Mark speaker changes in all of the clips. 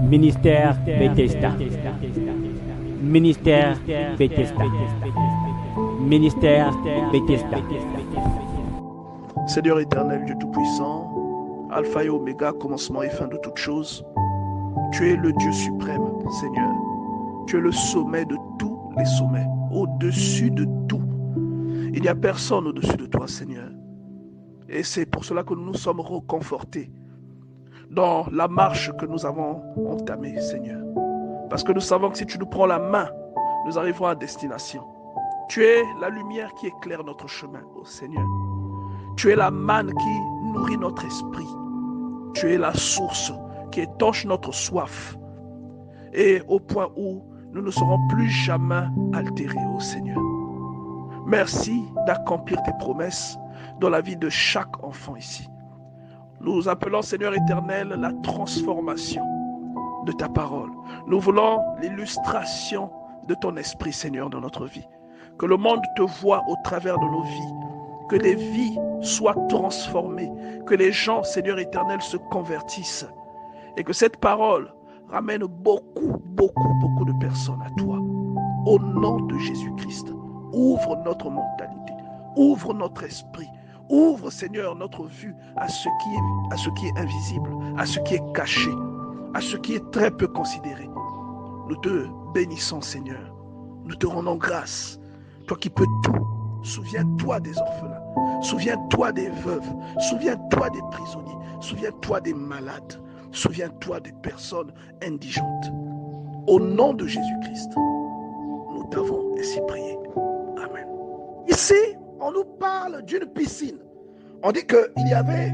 Speaker 1: Ministère Bethesda. Ministère Bethesda. Ministère Bethesda.
Speaker 2: Seigneur éternel, Dieu Tout-Puissant, Alpha et Oméga, commencement et fin de toutes choses, tu es le Dieu suprême, Seigneur. Tu es le sommet de tous les sommets, au-dessus de tout. Il n'y a personne au-dessus de toi, Seigneur. Et c'est pour cela que nous nous sommes reconfortés dans la marche que nous avons entamée, Seigneur. Parce que nous savons que si tu nous prends la main, nous arriverons à destination. Tu es la lumière qui éclaire notre chemin, ô Seigneur. Tu es la manne qui nourrit notre esprit. Tu es la source qui étanche notre soif. Et au point où nous ne serons plus jamais altérés, ô Seigneur. Merci d'accomplir tes promesses dans la vie de chaque enfant ici. Nous appelons, Seigneur éternel, la transformation de ta parole. Nous voulons l'illustration de ton esprit, Seigneur, dans notre vie. Que le monde te voie au travers de nos vies. Que les vies soient transformées. Que les gens, Seigneur éternel, se convertissent. Et que cette parole ramène beaucoup de personnes à toi. Au nom de Jésus-Christ, ouvre notre mentalité. Ouvre notre esprit. Ouvre, Seigneur, notre vue à ce qui est invisible, à ce qui est caché, à ce qui est très peu considéré. Nous te bénissons, Seigneur. Nous te rendons grâce. Toi qui peux tout, souviens-toi des orphelins. Souviens-toi des veuves. Souviens-toi des prisonniers. Souviens-toi des malades. Souviens-toi des personnes indigentes. Au nom de Jésus-Christ, nous t'avons ainsi prié. Amen. Ici, on nous parle d'une piscine. On dit qu'il y avait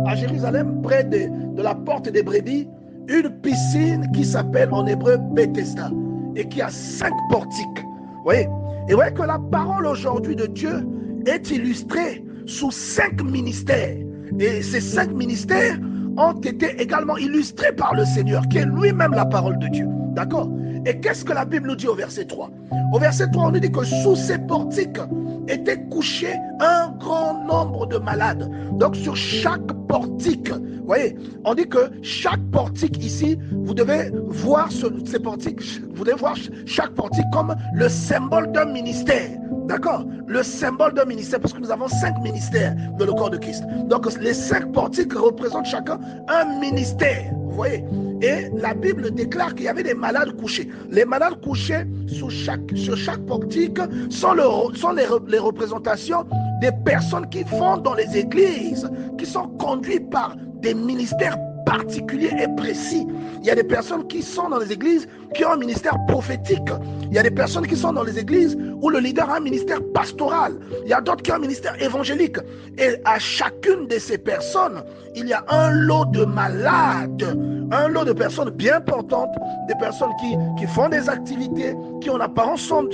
Speaker 2: à Jérusalem, près de la porte des brebis, une piscine qui s'appelle en hébreu Bethesda et qui a 5 portiques. Vous voyez? Et vous voyez que la parole aujourd'hui de Dieu est illustrée sous 5 ministères. Et ces 5 ministères ont été également illustrés par le Seigneur, qui est lui-même la parole de Dieu. D'accord? Et qu'est-ce que la Bible nous dit au verset 3? Au verset 3, on nous dit que sous ces portiques étaient couchés un grand nombre de malades. Donc sur chaque portique, vous voyez, on dit que chaque portique ici, vous devez voir ces portiques, vous devez voir chaque portique comme le symbole d'un ministère. D'accord? Le symbole d'un ministère, parce que nous avons 5 ministères dans le corps de Christ. Donc les 5 portiques représentent chacun un ministère. Vous voyez? Et la Bible déclare qu'il y avait des malades couchés. Les malades couchés sur chaque portique sont les représentations des personnes qui vont dans les églises, qui sont conduites par des ministères particuliers et précis. Il y a des personnes qui sont dans les églises qui ont un ministère prophétique. Il y a des personnes qui sont dans les églises où le leader a un ministère pastoral. Il y a d'autres qui ont un ministère évangélique. Et à chacune de ces personnes, il y a un lot de malades, un lot de personnes bien portantes, des personnes qui font des activités, qui en apparence sont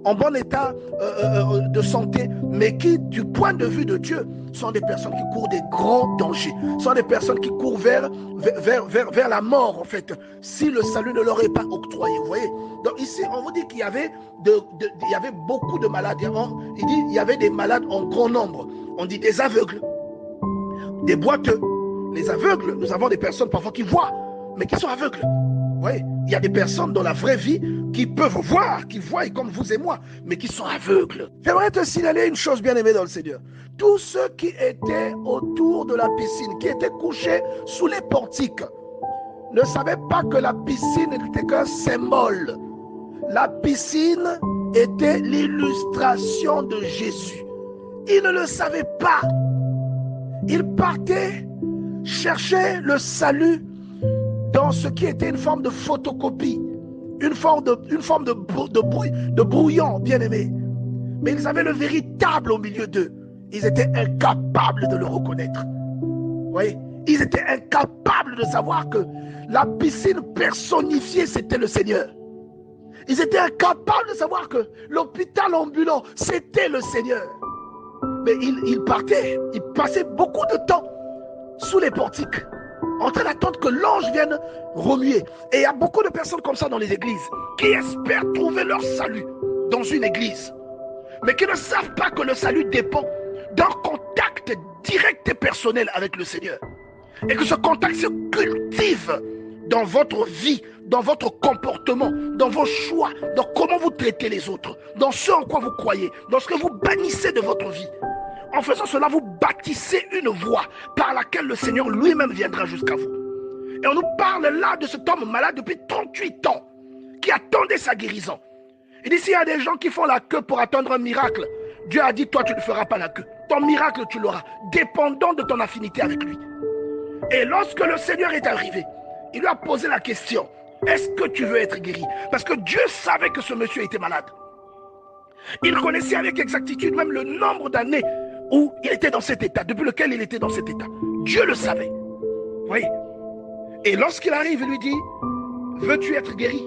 Speaker 2: en bon état de santé, mais qui, du point de vue de Dieu, sont des personnes qui courent des grands dangers, sont des personnes qui courent vers la mort, en fait, si le salut ne leur est pas octroyé. Vous voyez? Donc ici, on vous dit qu'il y avait beaucoup de malades. Il dit qu'il y avait des malades en grand nombre. On dit des aveugles, des boiteux. Les aveugles, nous avons des personnes parfois qui voient, mais qui sont aveugles. Vous voyez? Il y a des personnes dans la vraie vie qui peuvent voir, qui voient comme vous et moi, mais qui sont aveugles. J'aimerais te signaler une chose, bien aimée dans le Seigneur. Tous ceux qui étaient autour de la piscine, qui étaient couchés sous les portiques, ne savaient pas que la piscine n'était qu'un symbole. La piscine était l'illustration de Jésus. Ils ne le savaient pas. Ils partaient chercher le salut dans ce qui était une forme de photocopie, une forme de brouillon, bien aimé. Mais ils avaient le véritable au milieu d'eux. Ils étaient incapables de le reconnaître. Vous voyez? Ils étaient incapables de savoir que la piscine personnifiée, c'était le Seigneur. Ils étaient incapables de savoir que l'hôpital ambulant, c'était le Seigneur. Mais ils partaient, ils passaient beaucoup de temps sous les portiques, en train d'attendre que l'ange vienne remuer. Et il y a beaucoup de personnes comme ça dans les églises qui espèrent trouver leur salut dans une église, mais qui ne savent pas que le salut dépend d'un contact direct et personnel avec le Seigneur. Et que ce contact se cultive dans votre vie, dans votre comportement, dans vos choix, dans comment vous traitez les autres, dans ce en quoi vous croyez, dans ce que vous bannissez de votre vie. En faisant cela, vous bâtissez une voie par laquelle le Seigneur lui-même viendra jusqu'à vous. Et on nous parle là de cet homme malade depuis 38 ans, qui attendait sa guérison. Il dit, s'il y a des gens qui font la queue pour attendre un miracle, Dieu a dit, toi tu ne feras pas la queue. Ton miracle, tu l'auras, dépendant de ton affinité avec lui. Et lorsque le Seigneur est arrivé, il lui a posé la question, est-ce que tu veux être guéri? Parce que Dieu savait que ce monsieur était malade. Il connaissait avec exactitude même le nombre d'années où il était dans cet état, depuis lequel il était dans cet état. Dieu le savait. Vous voyez? Et lorsqu'il arrive, il lui dit, veux-tu être guéri?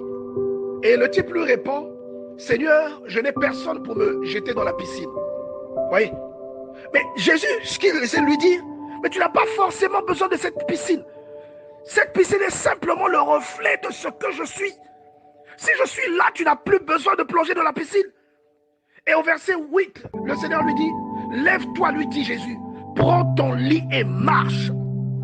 Speaker 2: Et le type lui répond, Seigneur, je n'ai personne pour me jeter dans la piscine. Vous voyez? Mais Jésus, ce qu'il essaie de lui dire, mais tu n'as pas forcément besoin de cette piscine. Cette piscine est simplement le reflet de ce que je suis. Si je suis là, tu n'as plus besoin de plonger dans la piscine. Et au verset 8, le Seigneur lui dit, lève-toi, lui dit Jésus, prends ton lit et marche.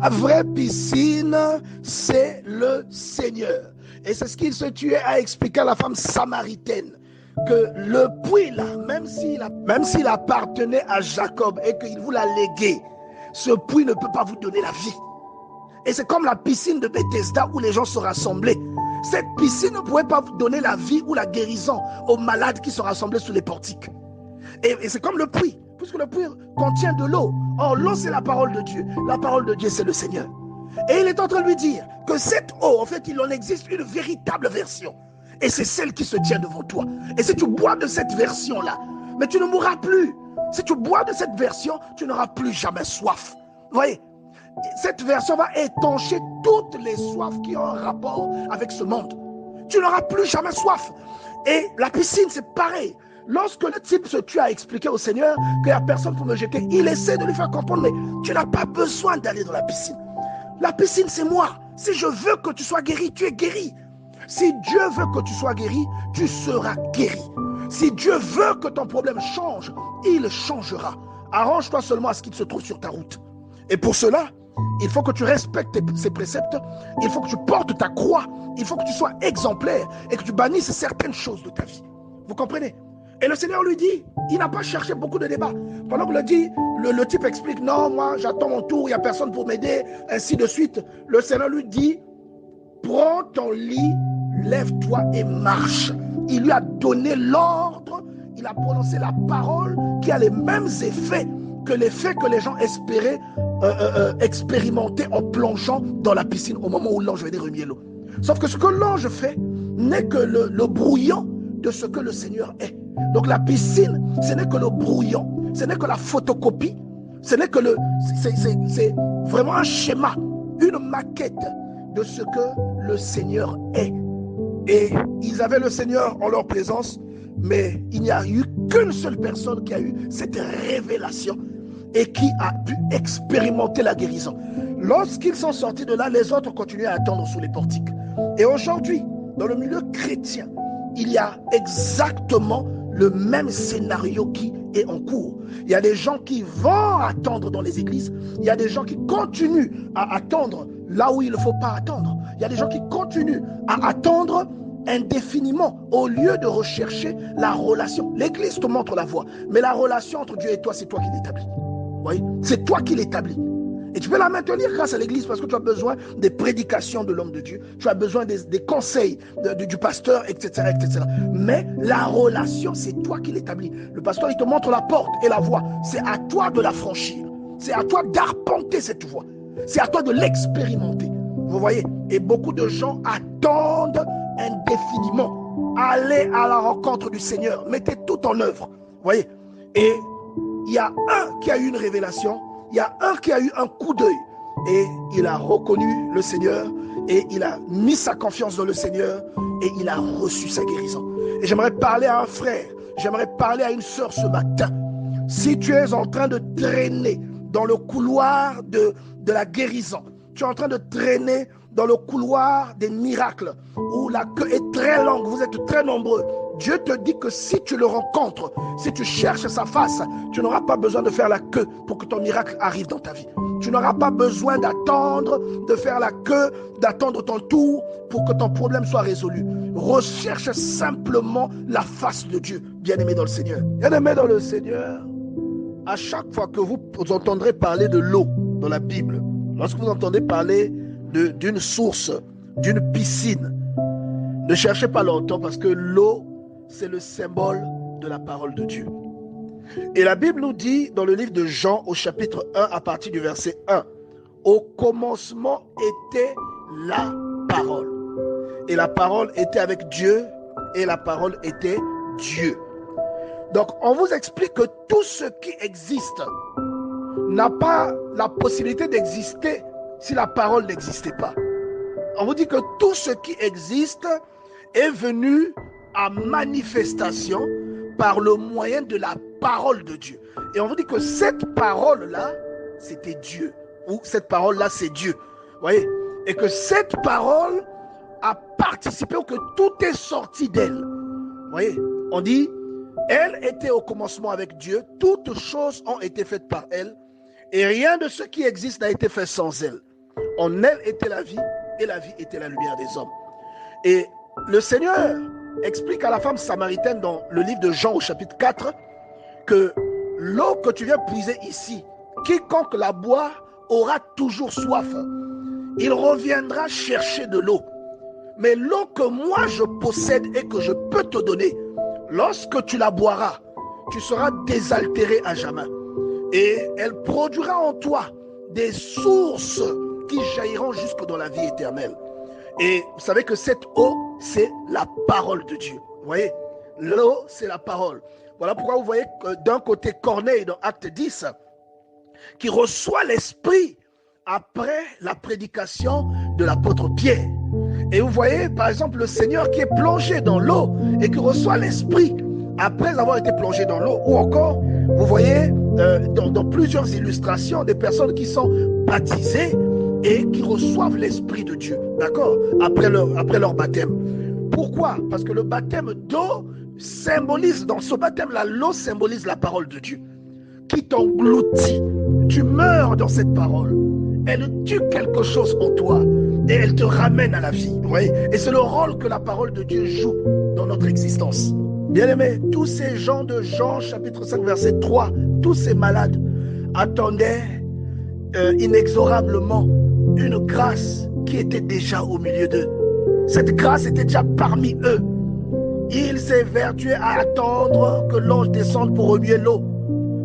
Speaker 2: La vraie piscine, c'est le Seigneur. Et c'est ce qu'il se tuait à expliquer à la femme samaritaine. Que le puits là, même s'il appartenait à Jacob et qu'il vous l'a légué, ce puits ne peut pas vous donner la vie. Et c'est comme la piscine de Bethesda où les gens se rassemblaient. Cette piscine ne pouvait pas vous donner la vie ou la guérison aux malades qui se rassemblaient sous les portiques. Et c'est comme le puits, puisque le puits contient de l'eau. Or, l'eau, c'est la parole de Dieu. La parole de Dieu, c'est le Seigneur. Et il est en train de lui dire que cette eau, en fait, il en existe une véritable version. Et c'est celle qui se tient devant toi. Et si tu bois de cette version-là, mais tu ne mourras plus. Si tu bois de cette version, tu n'auras plus jamais soif. Vous voyez? Cette version va étancher toutes les soifs qui ont un rapport avec ce monde. Tu n'auras plus jamais soif. Et la piscine, c'est pareil. Lorsque le type se tue à expliquer au Seigneur qu'il n'y a personne pour me jeter, il essaie de lui faire comprendre, mais tu n'as pas besoin d'aller dans la piscine. La piscine, c'est moi. Si je veux que tu sois guéri, tu es guéri. Si Dieu veut que tu sois guéri, tu seras guéri. Si Dieu veut que ton problème change, il changera. Arrange-toi seulement à ce qu'il se trouve sur ta route. Et pour cela, il faut que tu respectes ces préceptes, il faut que tu portes ta croix, il faut que tu sois exemplaire et que tu bannisses certaines choses de ta vie. Vous comprenez? Et le Seigneur lui dit, il n'a pas cherché beaucoup de débats. Pendant que le type explique, non, moi j'attends mon tour, il n'y a personne pour m'aider, ainsi de suite. Le Seigneur lui dit, prends ton lit, lève-toi et marche. Il lui a donné l'ordre, il a prononcé la parole qui a les mêmes effets que l'effet que les gens espéraient expérimenter en plongeant dans la piscine au moment où l'ange venait remuer l'eau. Sauf que ce que l'ange fait n'est que le brouillon de ce que le Seigneur est. Donc la piscine, ce n'est que le brouillon, ce n'est que la photocopie, ce n'est que c'est vraiment un schéma, une maquette de ce que le Seigneur est. Et ils avaient le Seigneur en leur présence, mais il n'y a eu qu'une seule personne qui a eu cette révélation et qui a pu expérimenter la guérison. Lorsqu'ils sont sortis de là, les autres continuaient à attendre sous les portiques. Et aujourd'hui, dans le milieu chrétien, il y a exactement le même scénario qui est en cours. Il y a des gens qui vont attendre dans les églises, il y a des gens qui continuent à attendre là où il ne faut pas attendre. Il y a des gens qui continuent à attendre indéfiniment au lieu de rechercher la relation. L'église te montre la voie, mais la relation entre Dieu et toi, c'est toi qui l'établis. Oui, c'est toi qui l'établis. Et tu peux la maintenir grâce à l'église parce que tu as besoin des prédications de l'homme de Dieu, tu as besoin des conseils du pasteur, etc., etc. Mais la relation, c'est toi qui l'établis. Le pasteur, il te montre la porte et la voie. C'est à toi de la franchir. C'est à toi d'arpenter cette voie. C'est à toi de l'expérimenter. Vous voyez? Et beaucoup de gens attendent indéfiniment. Allez à la rencontre du Seigneur. Mettez tout en œuvre. Vous voyez? Et il y a un qui a eu une révélation. Il y a un qui a eu un coup d'œil. Et il a reconnu le Seigneur. Et il a mis sa confiance dans le Seigneur. Et il a reçu sa guérison. Et j'aimerais parler à un frère. J'aimerais parler à une sœur ce matin. Si tu es en train de traîner dans le couloir de la guérison, tu es en train de traîner dans le couloir des miracles, où la queue est très longue, vous êtes très nombreux, Dieu te dit que si tu le rencontres, si tu cherches sa face, tu n'auras pas besoin de faire la queue pour que ton miracle arrive dans ta vie. Tu n'auras pas besoin d'attendre, de faire la queue, d'attendre ton tour pour que ton problème soit résolu. Recherche simplement la face de Dieu, bien-aimé dans le Seigneur. Bien-aimé dans le Seigneur, à chaque fois que vous entendrez parler de l'eau dans la Bible, lorsque vous entendez parler d'une source, d'une piscine, ne cherchez pas longtemps parce que l'eau, c'est le symbole de la parole de Dieu. Et la Bible nous dit dans le livre de Jean au chapitre 1 à partir du verset 1, au commencement était la parole. Et la parole était avec Dieu et la parole était Dieu. Donc on vous explique que tout ce qui existe n'a pas la possibilité d'exister si la parole n'existait pas. On vous dit que tout ce qui existe est venu à manifestation par le moyen de la parole de Dieu. Et on vous dit que cette parole-là, c'était Dieu. Ou cette parole-là, c'est Dieu. Vous voyez? Et que cette parole a participé, ou que tout est sorti d'elle. Vous voyez? On dit, elle était au commencement avec Dieu, toutes choses ont été faites par elle, et rien de ce qui existe n'a été fait sans elle. En elle était la vie, et la vie était la lumière des hommes. Et le Seigneur explique à la femme samaritaine dans le livre de Jean au chapitre 4 que l'eau que tu viens puiser ici, quiconque la boit aura toujours soif. Il reviendra chercher de l'eau. Mais l'eau que moi je possède et que je peux te donner, lorsque tu la boiras, tu seras désaltéré à jamais. Et elle produira en toi des sources qui jailliront jusque dans la vie éternelle. Et vous savez que cette eau, c'est la parole de Dieu. Vous voyez, l'eau, c'est la parole. Voilà pourquoi vous voyez que d'un côté Corneille dans Acte 10, qui reçoit l'Esprit après la prédication de l'apôtre Pierre. Et vous voyez par exemple le Seigneur qui est plongé dans l'eau et qui reçoit l'Esprit après avoir été plongé dans l'eau. Ou encore, vous voyez dans plusieurs illustrations des personnes qui sont baptisées et qui reçoivent l'Esprit de Dieu, d'accord, après leur baptême. Pourquoi? Parce que le baptême d'eau symbolise, dans ce baptême-là, l'eau symbolise la parole de Dieu qui t'engloutit. Tu meurs dans cette parole. Elle tue quelque chose en toi et elle te ramène à la vie. Vous voyez? Et c'est le rôle que la parole de Dieu joue dans notre existence. Bien-aimés, tous ces gens de Jean chapitre 5 verset 3, tous ces malades attendaient inexorablement une grâce qui était déjà au milieu d'eux. Cette grâce était déjà parmi eux. Ils s'évertuaient à attendre que l'ange descende pour remuer l'eau.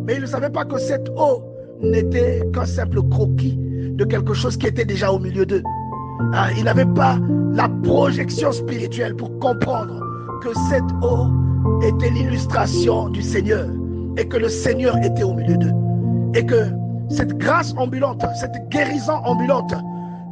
Speaker 2: Mais ils ne savaient pas que cette eau n'était qu'un simple croquis de quelque chose qui était déjà au milieu d'eux. Ils n'avaient pas la projection spirituelle pour comprendre que cette eau était l'illustration du Seigneur et que le Seigneur était au milieu d'eux. Et que cette grâce ambulante, cette guérison ambulante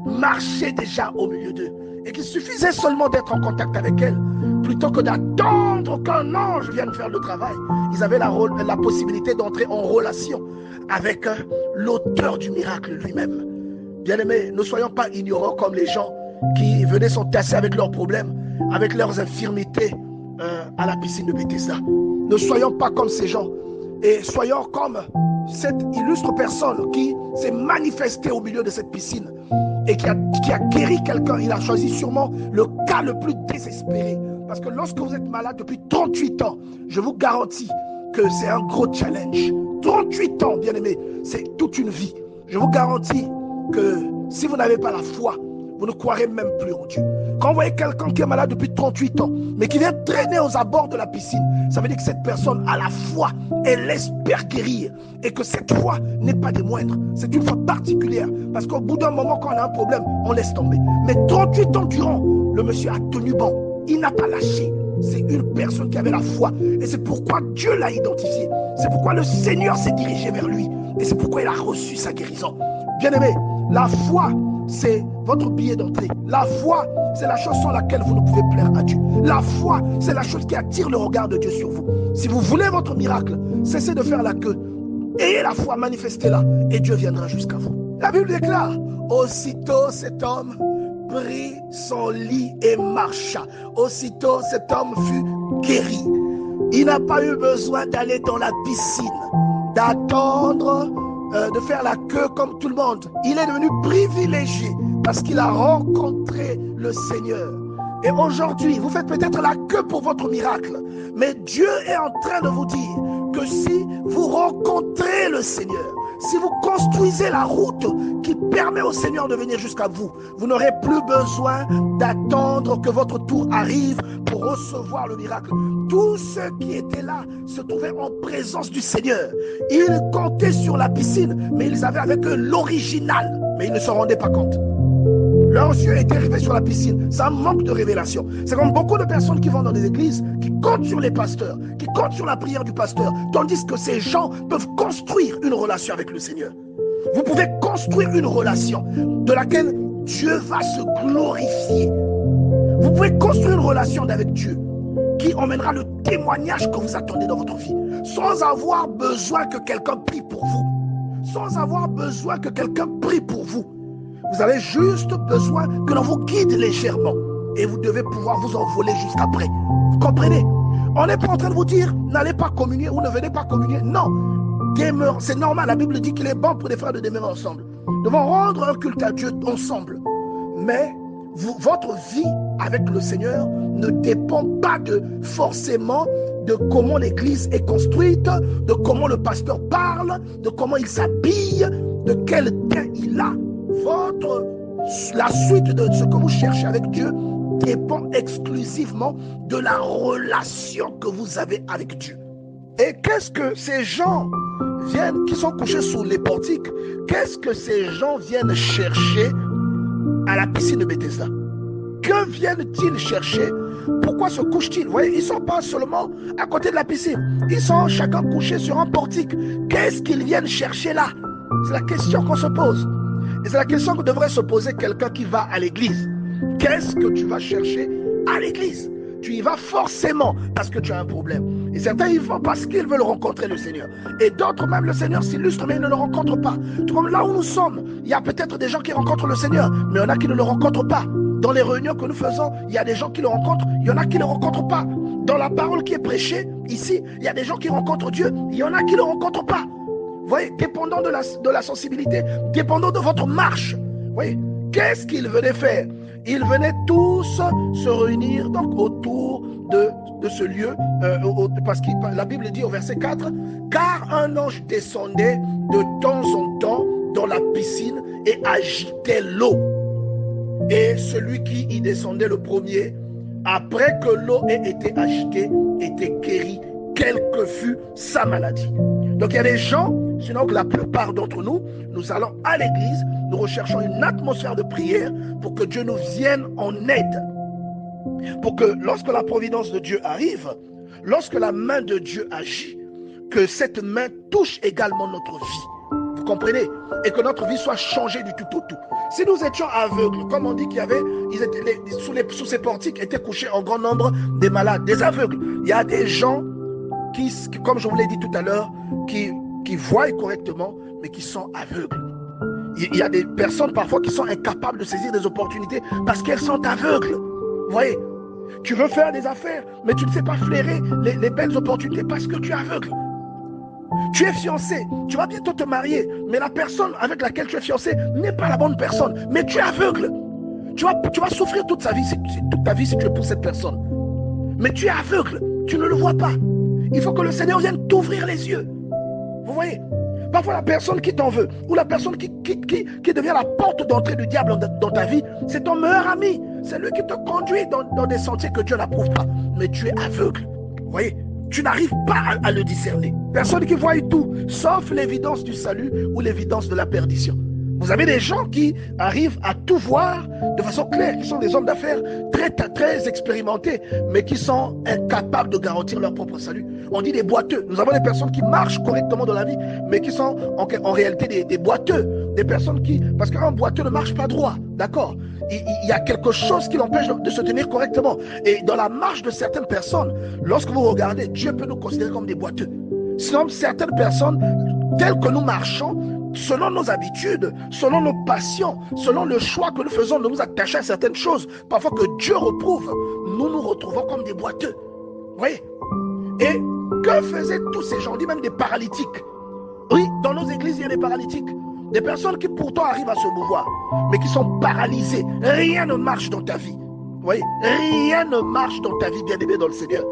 Speaker 2: marchait déjà au milieu d'eux. Et qu'il suffisait seulement d'être en contact avec elle plutôt que d'attendre qu'un ange vienne faire le travail. Ils avaient la possibilité d'entrer en relation avec l'auteur du miracle lui-même. Bien-aimés, ne soyons pas ignorants comme les gens qui venaient s'entasser avec leurs problèmes, avec leurs infirmités à la piscine de Bethesda. Ne soyons pas comme ces gens et soyons comme cette illustre personne qui s'est manifestée au milieu de cette piscine et qui a guéri quelqu'un. Il a choisi sûrement le cas le plus désespéré. Parce que lorsque vous êtes malade depuis 38 ans, je vous garantis que c'est un gros challenge. 38 ans, bien aimé, c'est toute une vie. Je vous garantis que si vous n'avez pas la foi, vous ne croirez même plus en Dieu. Quand vous voyez quelqu'un qui est malade depuis 38 ans, mais qui vient traîner aux abords de la piscine, ça veut dire que cette personne a la foi, elle espère guérir, et que cette foi n'est pas des moindres. C'est une foi particulière, parce qu'au bout d'un moment, quand on a un problème, on laisse tomber. Mais 38 ans durant, le monsieur a tenu bon, il n'a pas lâché. C'est une personne qui avait la foi, et c'est pourquoi Dieu l'a identifié. C'est pourquoi le Seigneur s'est dirigé vers lui, et c'est pourquoi il a reçu sa guérison. Bien-aimé, la foi, c'est votre billet d'entrée. La foi, c'est la chose sans laquelle vous ne pouvez plaire à Dieu. La foi, c'est la chose qui attire le regard de Dieu sur vous. Si vous voulez votre miracle, cessez de faire la queue. Ayez la foi, manifestez-la, et Dieu viendra jusqu'à vous. La Bible déclare, aussitôt cet homme prit son lit et marcha. Aussitôt, cet homme fut guéri. Il n'a pas eu besoin d'aller dans la piscine, d'attendre, de faire la queue comme tout le monde. Il est devenu privilégié parce qu'il a rencontré le Seigneur. Et aujourd'hui, vous faites peut-être la queue pour votre miracle, mais Dieu est en train de vous dire que si vous rencontrez le Seigneur, si vous construisez la route qui permet au Seigneur de venir jusqu'à vous, vous n'aurez plus besoin d'attendre que votre tour arrive pour recevoir le miracle. Tous ceux qui étaient là se trouvaient en présence du Seigneur. Ils comptaient sur la piscine, mais ils avaient avec eux l'original, mais ils ne se rendaient pas compte. Leurs yeux étaient rivés sur la piscine. Ça manque de révélation. C'est comme beaucoup de personnes qui vont dans des églises, qui comptent sur les pasteurs, qui comptent sur la prière du pasteur, tandis que ces gens peuvent construire une relation avec le Seigneur. Vous pouvez construire une relation de laquelle Dieu va se glorifier. Vous pouvez construire une relation avec Dieu qui emmènera le témoignage que vous attendez dans votre vie, sans avoir besoin que quelqu'un prie pour vous, sans avoir besoin que quelqu'un prie pour vous. Vous avez juste besoin que l'on vous guide légèrement et vous devez pouvoir vous envoler jusqu'après. Vous comprenez? On n'est pas en train de vous dire n'allez pas communier ou ne venez pas communier. Non, demeure, c'est normal. La Bible dit qu'il est bon pour les frères de demeurer ensemble. Nous devons rendre un culte à Dieu ensemble. Mais votre vie avec le Seigneur ne dépend pas forcément de comment l'église est construite, de comment le pasteur parle, de comment il s'habille, de quel teint il a. La suite de ce que vous cherchez avec Dieu dépend exclusivement de la relation que vous avez avec Dieu. Et qu'est-ce que ces gens viennent, qui sont couchés sous les portiques, qu'est-ce que ces gens viennent chercher à la piscine de Bethesda? Que viennent-ils chercher? Pourquoi se couchent-ils? Vous voyez, ils ne sont pas seulement à côté de la piscine. Ils sont chacun couchés sur un portique. Qu'est-ce qu'ils viennent chercher là? C'est la question qu'on se pose. Et c'est la question que devrait se poser quelqu'un qui va à l'église. Qu'est-ce que tu vas chercher à l'église? Tu y vas forcément parce que tu as un problème. Et certains y vont parce qu'ils veulent rencontrer le Seigneur. Et d'autres, même le Seigneur s'illustre, mais ils ne le rencontrent pas. Tout comme là où nous sommes, il y a peut-être des gens qui rencontrent le Seigneur, mais il y en a qui ne le rencontrent pas. Dans les réunions que nous faisons, il y a des gens qui le rencontrent, il y en a qui ne le rencontrent pas. Dans la parole qui est prêchée, ici, il y a des gens qui rencontrent Dieu, il y en a qui ne le rencontrent pas. Vous voyez, dépendant de la sensibilité, dépendant de votre marche. Vous voyez, qu'est-ce qu'ils venaient faire? Ils venaient tous se réunir donc autour de ce lieu, parce que la Bible dit au verset 4, car un ange descendait de temps en temps dans la piscine et agitait l'eau. Et celui qui y descendait le premier, après que l'eau ait été agitée, était guéri, quelle que fût sa maladie. Donc il y a des gens, sinon que la plupart d'entre nous, nous allons à l'église, nous recherchons une atmosphère de prière pour que Dieu nous vienne en aide. Pour que lorsque la providence de Dieu arrive, lorsque la main de Dieu agit, que cette main touche également notre vie. Vous comprenez? Et que notre vie soit changée du tout au tout. Si nous étions aveugles, comme on dit qu'il y avait, sous ces portiques étaient couchés en grand nombre des malades, des aveugles. Il y a des gens qui, comme je vous l'ai dit tout à l'heure, qui voient correctement, mais qui sont aveugles. Il y a des personnes parfois qui sont incapables de saisir des opportunités parce qu'elles sont aveugles. Vous voyez, tu veux faire des affaires, mais tu ne sais pas flairer les belles opportunités parce que tu es aveugle. Tu es fiancé, tu vas bientôt te marier, mais la personne avec laquelle tu es fiancé n'est pas la bonne personne, mais tu es aveugle. Tu vas souffrir toute ta vie si tu épouses cette personne. Mais tu es aveugle, tu ne le vois pas. Il faut que le Seigneur vienne t'ouvrir les yeux. Vous voyez? Parfois la personne qui t'en veut, ou la personne qui devient la porte d'entrée du diable dans ta vie, c'est ton meilleur ami. C'est lui qui te conduit dans des sentiers que Dieu n'approuve pas. Mais tu es aveugle. Vous voyez? Tu n'arrives pas à le discerner. Personne qui voit tout, sauf l'évidence du salut ou l'évidence de la perdition. Vous avez des gens qui arrivent à tout voir de façon claire, qui sont des hommes d'affaires très expérimentés, mais qui sont incapables de garantir leur propre salut. On dit des boiteux. Nous avons des personnes qui marchent correctement dans la vie, mais qui sont en réalité des boiteux. Des personnes parce qu'un boiteux ne marche pas droit, d'accord? Il y a quelque chose qui l'empêche de se tenir correctement. Et dans la marche de certaines personnes, lorsque vous regardez, Dieu peut nous considérer comme des boiteux. Sinon, certaines personnes, telles que nous marchons, selon nos habitudes, selon nos passions, selon le choix que nous faisons de nous attacher à certaines choses, parfois que Dieu reprouve, nous nous retrouvons comme des boiteux. Vous voyez? Et que faisaient tous ces gens? On dit même des paralytiques. Oui, dans nos églises, il y a des paralytiques. Des personnes qui pourtant arrivent à se mouvoir, mais qui sont paralysées. Rien ne marche dans ta vie. Vous voyez? Rien ne marche dans ta vie, bien-aimé dans le Seigneur.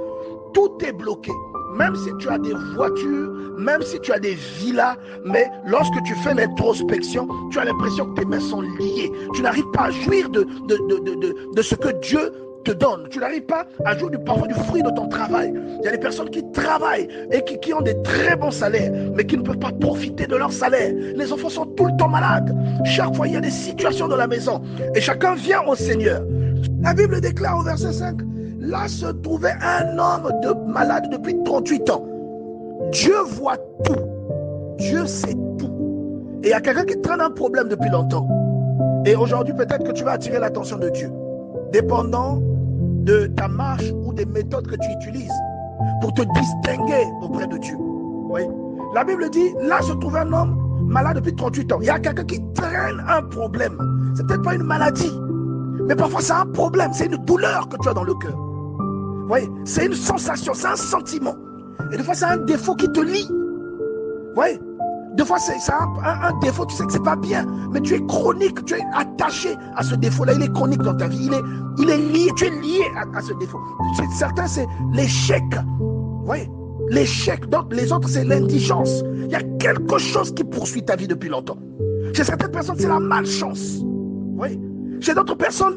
Speaker 2: Tout est bloqué. Même si tu as des voitures, même si tu as des villas, mais lorsque tu fais l'introspection, tu as l'impression que tes mains sont liées. Tu n'arrives pas à jouir de ce que Dieu te donne. Tu n'arrives pas à jouir parfois du fruit de ton travail. Il y a des personnes qui travaillent et qui ont des très bons salaires, mais qui ne peuvent pas profiter de leur salaire. Les enfants sont tout le temps malades. Chaque fois, il y a des situations dans la maison et chacun vient au Seigneur. La Bible déclare au verset 5, là se trouvait un homme malade depuis 38 ans. Dieu voit tout. Dieu sait tout. Et il y a quelqu'un qui traîne un problème depuis longtemps. Et aujourd'hui, peut-être que tu vas attirer l'attention de Dieu, dépendant de ta marche ou des méthodes que tu utilises pour te distinguer auprès de Dieu. Oui. La Bible dit, là se trouve un homme malade depuis 38 ans. Il y a quelqu'un qui traîne un problème. C'est peut-être pas une maladie, mais parfois c'est un problème, c'est une douleur que tu as dans le cœur. Vous voyez, c'est une sensation, c'est un sentiment. Et des fois c'est un défaut qui te lie. Vous voyez, des fois c'est un défaut, tu sais que c'est pas bien, mais tu es chronique, tu es attaché à ce défaut-là, il est chronique dans ta vie, il est lié, tu es lié à ce défaut. Certains c'est l'échec, vous voyez, l'échec, donc les autres c'est l'indigence. Il y a quelque chose qui poursuit ta vie depuis longtemps. Chez certaines personnes c'est la malchance, vous voyez. Chez d'autres personnes,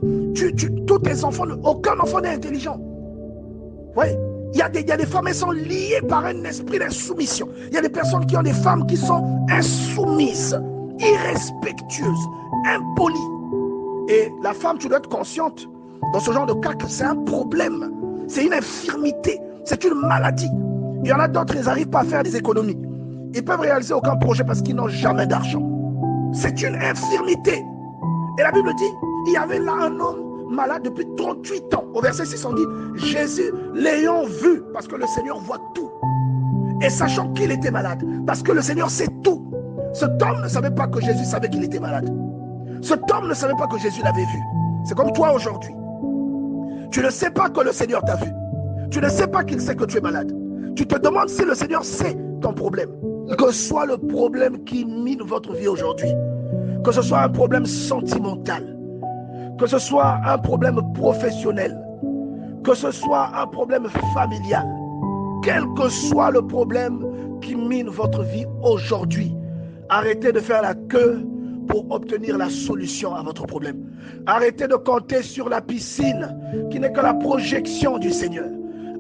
Speaker 2: tous tes enfants, aucun enfant n'est intelligent. Vous voyez. Il y a des femmes, elles sont liées par un esprit d'insoumission. Il y a des personnes qui ont des femmes qui sont insoumises, irrespectueuses, impolies. Et la femme, tu dois être consciente, dans ce genre de cas, que c'est un problème. C'est une infirmité. C'est une maladie. Il y en a d'autres, ils n'arrivent pas à faire des économies. Ils peuvent réaliser aucun projet parce qu'ils n'ont jamais d'argent. C'est une infirmité. Et la Bible dit, il y avait là un homme malade depuis 38 ans. Au verset 6, on dit, Jésus l'ayant vu, parce que le Seigneur voit tout. Et sachant qu'il était malade, parce que le Seigneur sait tout. Cet homme ne savait pas que Jésus savait qu'il était malade. Cet homme ne savait pas que Jésus l'avait vu. C'est comme toi aujourd'hui. Tu ne sais pas que le Seigneur t'a vu. Tu ne sais pas qu'il sait que tu es malade. Tu te demandes si le Seigneur sait ton problème. Que ce soit le problème qui mine votre vie aujourd'hui, que ce soit un problème sentimental, que ce soit un problème professionnel, que ce soit un problème familial, quel que soit le problème qui mine votre vie aujourd'hui, arrêtez de faire la queue pour obtenir la solution à votre problème. Arrêtez de compter sur la piscine qui n'est que la projection du Seigneur.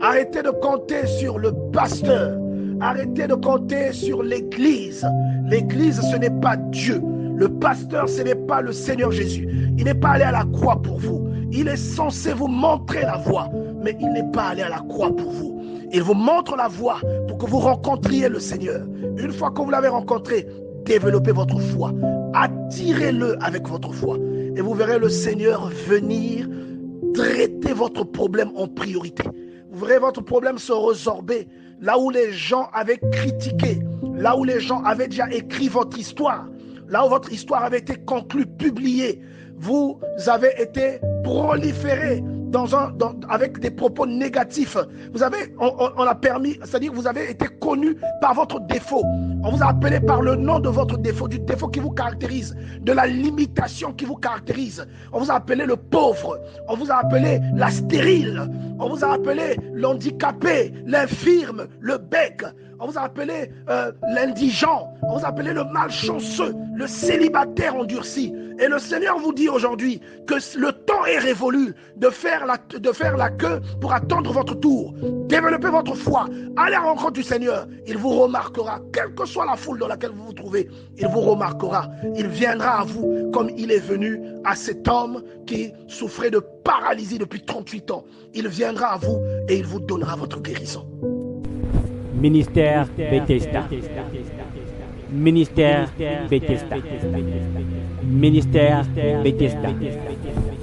Speaker 2: Arrêtez de compter sur le pasteur. Arrêtez de compter sur l'église. L'église, ce n'est pas Dieu. Le pasteur, ce n'est pas le Seigneur Jésus. Il n'est pas allé à la croix pour vous. Il est censé vous montrer la voie, mais il n'est pas allé à la croix pour vous. Il vous montre la voie pour que vous rencontriez le Seigneur. Une fois que vous l'avez rencontré, développez votre foi. Attirez-le avec votre foi. Et vous verrez le Seigneur venir traiter votre problème en priorité. Vous verrez votre problème se résorber. Là où les gens avaient critiqué, là où les gens avaient déjà écrit votre histoire, là où votre histoire avait été conclue, publiée, vous avez été proliféré avec des propos négatifs. On a permis, c'est-à-dire que vous avez été connu par votre défaut. On vous a appelé par le nom de votre défaut, du défaut qui vous caractérise, de la limitation qui vous caractérise. On vous a appelé le pauvre, on vous a appelé la stérile, on vous a appelé l'handicapé, l'infirme, le bec. On vous a appelé l'indigent, on vous a appelé le malchanceux, le célibataire endurci. Et le Seigneur vous dit aujourd'hui que le temps est révolu de faire la queue pour attendre votre tour. Développez votre foi, allez à la rencontre du Seigneur. Il vous remarquera, quelle que soit la foule dans laquelle vous vous trouvez, il vous remarquera. Il viendra à vous comme il est venu à cet homme qui souffrait de paralysie depuis 38 ans. Il viendra à vous et il vous donnera votre guérison.
Speaker 1: Ministère Bethesda. Ministère Bethesda. Ministère Bethesda.